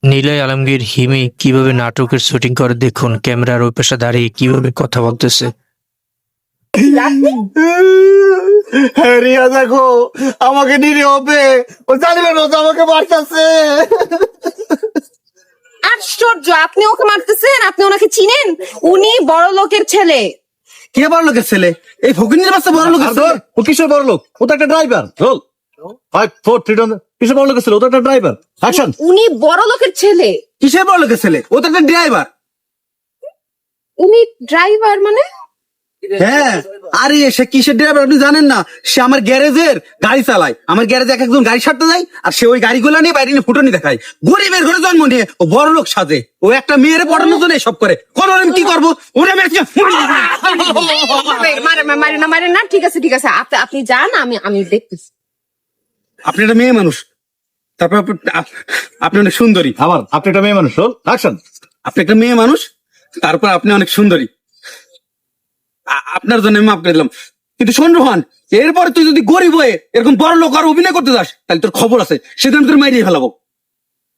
নিলয় আলমগীর হিমি কিভাবে নাটকের শুটিং করে দেখুন, ক্যামেরার ওই পাশে দাঁড়িয়ে কিভাবে কথা বলতেছে। হ্যাঁ রিয়া দেখো আমাকে নিরে হবে, ও জানবে না ও তো আমাকে মারতেছে। আশ্চর্য, আপনি ওকে মারতেছেন? আপনি ওনাকে চিনেন? উনি বড় লোকের ছেলে। কে বড় লোকের ছেলে? এই ফকিনের বাচ্চা বড় লোকের ছেলে? ও কিসের বড় লোক? ও তো একটা ড্রাইভার। রোল 5 4 3 কিসের বড় লোকের ছিল? ও তো একটা ড্রাইভার। অ্যাকশন। উনি বড় লোকের ছেলে। কিসের বড় লোকের ছেলে? ও তো একটা ড্রাইভার। উনি ড্রাইভার মানে? হ্যাঁ, আরে সে কিসের ড্রাইভার আপনি জানেন না? সে আমার গ্যারেজের গাড়ি চালায়। আমার গ্যারেজে এক একজন গাড়ি সারতে যায়, আর সে ওই গাড়িগুলো নিয়ে বাইরে নিয়ে ফুটনি দেখায়। গরিবের ঘরে জন্ম নিয়ে ও বড় লোক সাজে। ও একটা মেয়ের পড়ানোর জন্য সব করে। কোন আমি কি করবো? ওরে মেরে মারে না, ঠিক আছে ঠিক আছে, আপনি যান, আমি দেখতেছি। আপনি একটা মেয়ে মানুষ, তারপর আপনি অনেক সুন্দরী। আবার আপনি একটা মেয়ে মানুষ। Roll action. আপনি একটা মেয়ে মানুষ, তারপর আপনি অনেক সুন্দরী। আপনার জন্য আমি মাফ করে দিলাম, কিন্তু শোন রোহান, এরপরে তুই যদি গরিব হয়ে এরকম বড় লোক আর অভিনয় করতে যাস, তাহলে তোর খবর আছে, সেদিন তোর মাইরিয়ে ফেলাবো।